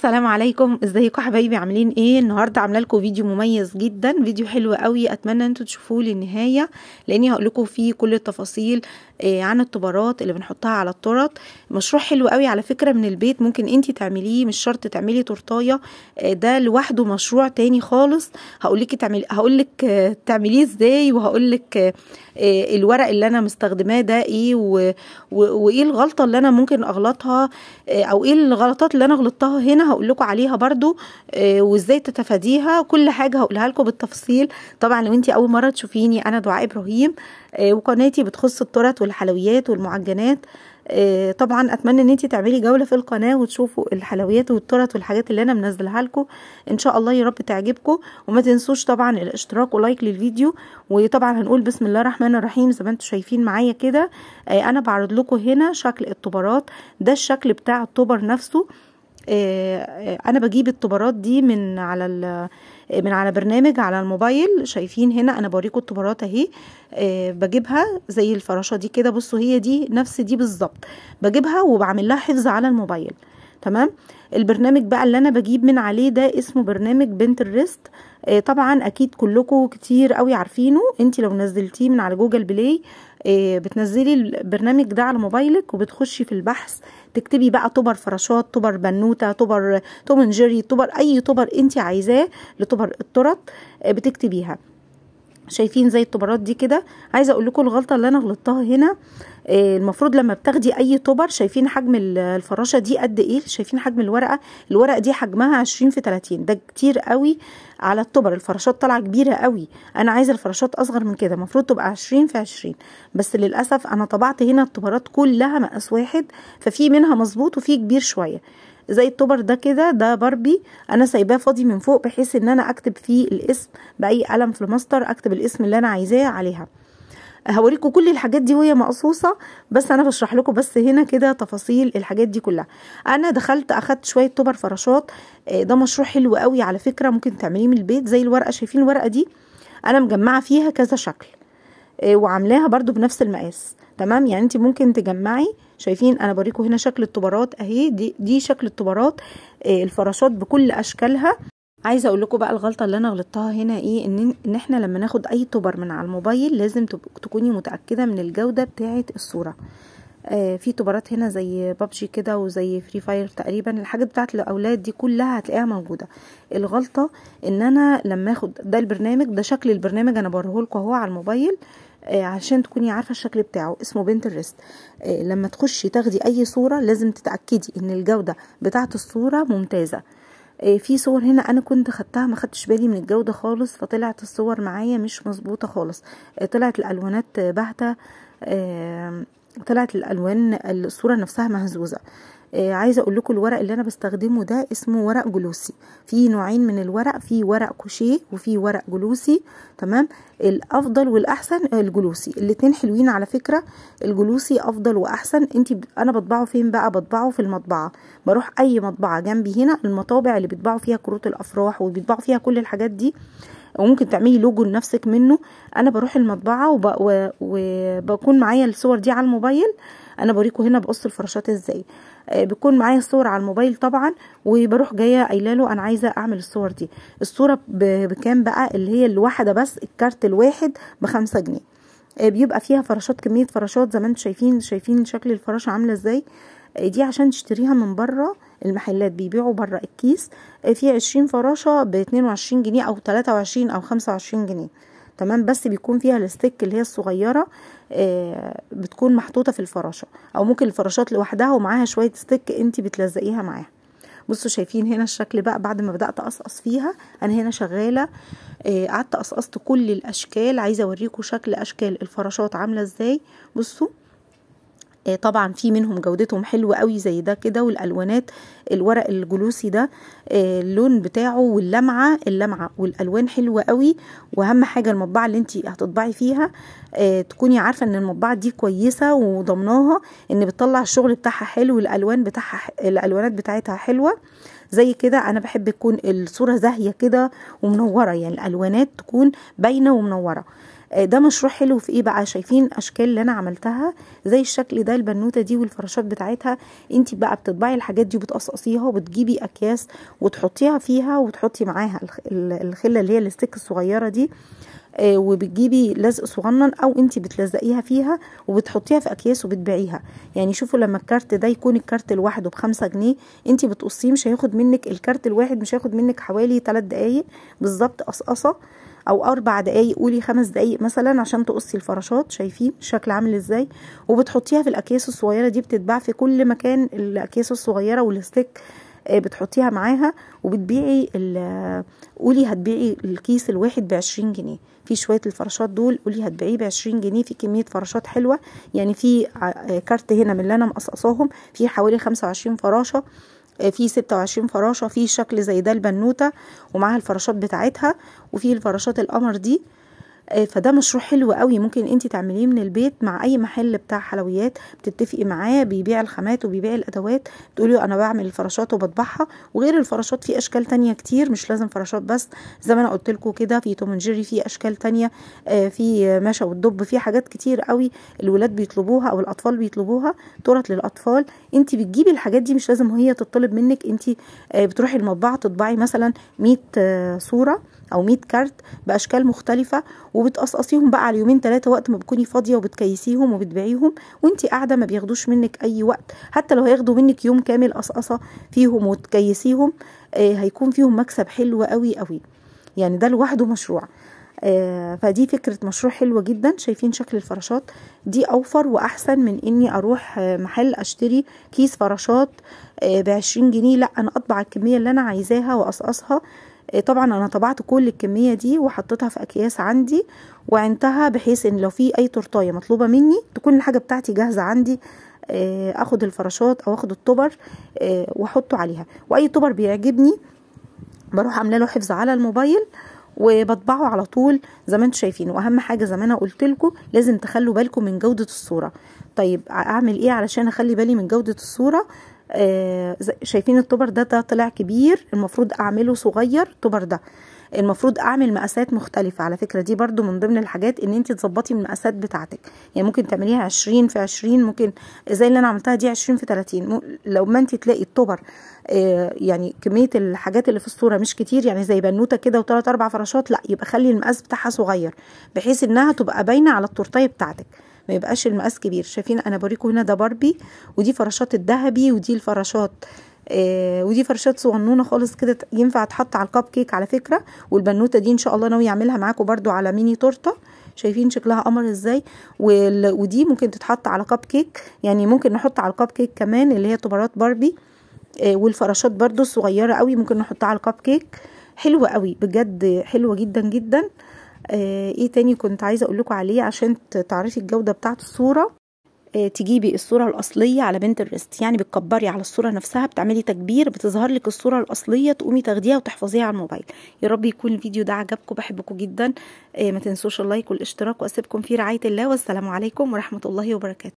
السلام عليكم، ازيكم حبايبي؟ عاملين ايه؟ النهارده عامله لكم فيديو مميز جدا، فيديو حلو قوي. اتمنى انتوا تشوفوه للنهايه لاني هقول لكم فيه كل التفاصيل عن الطبارات اللي بنحطها على التورت. مشروع حلو قوي على فكره من البيت، ممكن انتي تعمليه، مش شرط تعملي تورتايه. ده لوحده مشروع تاني خالص. هقولك تعمليه ازاي، وهقولك الورق اللي انا مستخدماه ده ايه وايه الغلطه اللي انا ممكن اغلطها، او ايه الغلطات اللي انا غلطتها هنا هقول لكم عليها برضو، وازاي تتفاديها. كل حاجه هقولها لكم بالتفصيل. طبعا لو انتي اول مره تشوفيني، انا دعاء ابراهيم، وقناتي بتخص التورت والحلويات والمعجنات. طبعا اتمنى ان انتي تعملي جوله في القناه وتشوفوا الحلويات والتورت والحاجات اللي انا منزلها لكم. ان شاء الله يا رب تعجبكم، وما تنسوش طبعا الاشتراك ولايك للفيديو. وطبعا هنقول بسم الله الرحمن الرحيم زي ما انتم شايفين معايا كده. انا بعرض لكم هنا شكل الطبارات، ده الشكل بتاع الطبر نفسه. انا بجيب الطبارات دي من على برنامج على الموبايل. شايفين هنا انا بوريكم الطبارات اهي. بجيبها زي الفراشة دي كده، بصوا هي دي نفس دي بالظبط. بجيبها وبعمل لها حفظ على الموبايل. تمام. البرنامج بقى اللي انا بجيب من عليه ده اسمه برنامج بنترست. طبعا اكيد كلكم كتير قوي عارفينه. انتي لو نزلتيه من على جوجل بلاي بتنزلي البرنامج ده على موبايلك وبتخشي في البحث، تكتبي بقى طبر فراشات، طبر بنوته، طبر توم اند جيري، طبر اي طبر انتي عايزاه لطبر التورت بتكتبيها. شايفين زي الطبرات دي كده. عايزه اقول لكم الغلطه اللي انا غلطتها هنا. المفروض لما بتاخدي اي طبر، شايفين حجم الفراشه دي قد ايه؟ شايفين حجم الورقه دي حجمها 20 في 30. ده كتير قوي على الطبر. الفراشات طالعه كبيره قوي، انا عايزه الفراشات اصغر من كده، المفروض تبقى 20 في 20. بس للاسف انا طبعت هنا الطبرات كلها مقاس واحد، ففي منها مظبوط وفي كبير شويه. زي الطبر ده كده، ده باربي، انا سايباه فاضي من فوق بحيث ان انا اكتب فيه الاسم باي قلم فلوماستر، اكتب الاسم اللي انا عايزاه عليها. هوريكم كل الحاجات دي وهي مقصوصه، بس انا بشرح لكم بس هنا كده تفاصيل الحاجات دي كلها. انا دخلت اخدت شويه طبر فراشات. ده مشروع حلو قوي على فكره، ممكن تعمليه من البيت. زي الورقه، شايفين الورقه دي انا مجمعه فيها كذا شكل، وعاملاها برضو بنفس المقاس. تمام، يعني انت ممكن تجمعي. شايفين انا بوريكم هنا شكل الطبرات اهي. دي شكل الطبرات، الفراشات بكل اشكالها. عايزه اقول لكم بقى الغلطه اللي انا غلطتها هنا ايه، ان احنا لما ناخد اي طبر من على الموبايل لازم تكوني متاكده من الجوده بتاعه الصوره. في طبرات هنا زي بابجي كده وزي فري فاير تقريبا، الحاجات بتاعت الاولاد دي كلها هتلاقيها موجوده. الغلطه ان انا لما اخد ده البرنامج، ده شكل البرنامج انا بوريه لكم اهو على الموبايل، عشان تكوني عارفه الشكل بتاعه. اسمه بنترست. لما تخشي تاخدي اي صوره لازم تتاكدي ان الجوده بتاعه الصوره ممتازه. في صور هنا انا كنت خدتها ما خدتش بالي من الجوده خالص، فطلعت الصور معايا مش مظبوطه خالص. طلعت الالوانات باهته، طلعت الالوان الصوره نفسها مهزوزه. عايزه اقول لكم الورق اللي انا بستخدمه ده اسمه ورق جلوسي. في نوعين من الورق، في ورق كوشيه وفي ورق جلوسي. تمام. الافضل والاحسن الجلوسي، الاتنين حلوين على فكره. الجلوسي افضل واحسن. انا بطبعه فين بقى؟ بطبعه في المطبعه. بروح اي مطبعه جنبي هنا، المطابع اللي بيطبعوا فيها كروت الافراح وبيطبعوا فيها كل الحاجات دي، وممكن تعملي لوجو لنفسك منه. انا بروح المطبعه وبكون معايا الصور دي على الموبايل. انا بوريكم هنا بقص الفراشات ازاي. بيكون معايا الصور على الموبايل طبعا، وبروح جايه قايله له انا عايزه اعمل الصور دي. الصوره بكام بقى؟ اللي هي الواحده بس، الكارت الواحد ب5 جنيه. بيبقى فيها فراشات، كميه فراشات زي ما انتم شايفين شكل الفراشه عامله ازاي. دي عشان تشتريها من بره، المحلات بيبيعوا بره الكيس فيه 20 فراشة ب22 جنيه او 23 او 25 جنيه. تمام. بس بيكون فيها الستيك اللي هي الصغيرة، بتكون محطوطة في الفراشة، او ممكن الفراشات لوحدها ومعاها شوية ستيك انتي بتلزقيها معاها. بصوا شايفين هنا الشكل بقى بعد ما بدأت أقصقص فيها. انا هنا شغالة، قعدت قصقصت كل الاشكال. عايزة اوريكم شكل اشكال الفراشات عاملة ازاي. بصوا طبعا في منهم جودتهم حلوة قوي زي ده كده، والالوانات الورق الجلوسي ده اللون بتاعه واللمعة والالوان حلوة قوي. واهم حاجة المطبعة اللي انتي هتطبعي فيها تكوني عارفة ان المطبعة دي كويسة وضمناها ان بتطلع الشغل بتاعها حلو، الالوانات بتاعتها حلوة. زي كده انا بحب تكون الصورة زاهية كده ومنورة، يعني الالوانات تكون باينة ومنورة. ده مشروع حلو في ايه بقى؟ شايفين اشكال اللي انا عملتها زي الشكل ده، البنوته دي والفراشات بتاعتها. انت بقى بتطبعي الحاجات دي وبتقصقصيها وبتجيبي اكياس وتحطيها فيها، وتحطي معاها الخله اللي هي الستيك الصغيره دي، وبتجيبي لزق صغنن او انت بتلزقيها فيها وبتحطيها في اكياس وبتبيعيها. يعني شوفوا لما الكارت ده يكون الكارت لوحده ب5 جنيه، انت بتقصيه مش هياخد منك الكارت الواحد، مش هياخد منك حوالي 3 دقايق بالظبط قصقصه، او 4 دقايق، قولي 5 دقايق مثلا عشان تقصي الفراشات. شايفين الشكل عامل ازاي؟ وبتحطيها في الاكياس الصغيره دي، بتتباع في كل مكان الاكياس الصغيره والستيك، بتحطيها معاها وبتبيعي قولي هتبيعي الكيس الواحد ب20 جنيه. في شويه الفراشات دول قولي هتبيعيه ب20 جنيه، في كميه فراشات حلوه. يعني في كارت هنا من اللي انا مقصقصاهم في حوالي 25 فراشه، في 26 فراشه، في شكل زي ده البنوته ومعاها الفراشات بتاعتها، وفي الفراشات القمر دي. فده مشروع حلو قوي، ممكن انت تعمليه من البيت مع اي محل بتاع حلويات، بتتفقي معاه بيبيع الخامات وبيبيع الادوات، تقولي انا بعمل الفراشات وبطبعها. وغير الفراشات في اشكال تانية كتير، مش لازم فراشات بس، زي ما انا قلت لكم كده في توم اند جيري، في اشكال تانية، في ماشا والدب، في حاجات كتير قوي الولاد بيطلبوها او الاطفال بيطلبوها، تورت للاطفال. انت بتجيبي الحاجات دي مش لازم هي تطلب منك، انت بتروحي المطبعه تطبعي مثلا 100 صوره او 100 كارت باشكال مختلفه، وبتقصقصيهم بقى على يومين 3 وقت ما بتكوني فاضيه، وبتكيسيهم وبتبيعيهم وانتي قاعده، ما بياخدوش منك اي وقت. حتى لو هياخدوا منك يوم كامل قصقصه فيهم وتكيسيهم، هيكون فيهم مكسب حلو قوي قوي. يعني ده لوحده مشروع. فدي فكرة مشروع حلوة جدا. شايفين شكل الفراشات دي اوفر واحسن من اني اروح محل اشتري كيس فراشات ب20 جنيه. لا، انا اطبع الكمية اللي انا عايزاها واقصقصها. طبعا انا طبعت كل الكمية دي وحطيتها في اكياس عندي وعنتها، بحيث ان لو في اي تورتايه مطلوبة مني تكون الحاجة بتاعتي جاهزة عندي، اخد الفراشات او اخد الطبر واحطه عليها. واي طبر بيعجبني بروح عامله له حفظ على الموبايل وبطبعه على طول زي ما انتم شايفين. واهم حاجه زي ما انا قلت لكم لازم تخلوا بالكم من جوده الصوره. طيب اعمل ايه علشان اخلي بالي من جوده الصوره؟ شايفين الطبر ده طلع كبير، المفروض اعمله صغير. الطبر ده المفروض اعمل مقاسات مختلفة على فكرة، دي برضو من ضمن الحاجات ان انت تظبطي المقاسات بتاعتك. يعني ممكن تعمليها 20 في 20، ممكن زي اللي انا عملتها دي 20 في 30. لو ما انت تلاقي الطبر يعني كمية الحاجات اللي في الصورة مش كتير، يعني زي بنوتة كده و3 4 فراشات، لا يبقى خلي المقاس بتاعها صغير بحيث انها تبقى باينة على التورتايه بتاعتك، ما يبقاش المقاس كبير. شايفين انا بوريكم هنا ده باربي، ودي فراشات الذهبي، ودي الفراشات ودي فرشات صغنونه خالص كده ينفع تحط على الكب كيك على فكره. والبنوته دي ان شاء الله ناوي اعملها معاكم برضو على ميني تورته. شايفين شكلها قمر ازاي؟ ودي ممكن تتحط على كب كيك، يعني ممكن نحط على الكب كيك كمان اللي هي طبرات باربي. والفراشات برضو الصغيره قوي ممكن نحطها على الكب كيك. حلوه قوي بجد، حلوه جدا جدا. ايه تاني كنت عايزه اقول لكم عليه عشان تعرفي الجوده بتاعه الصوره؟ تجيبي الصورة الأصلية على بنترست، يعني بتكبري على الصورة نفسها، بتعملي تكبير بتظهر لك الصورة الأصلية، تقومي تاخديها وتحفظيها على الموبايل. يا رب يكون الفيديو ده عجبكم، بحبكم جدا. ما تنسوش اللايك والاشتراك، وأسيبكم في رعاية الله، والسلام عليكم ورحمة الله وبركاته.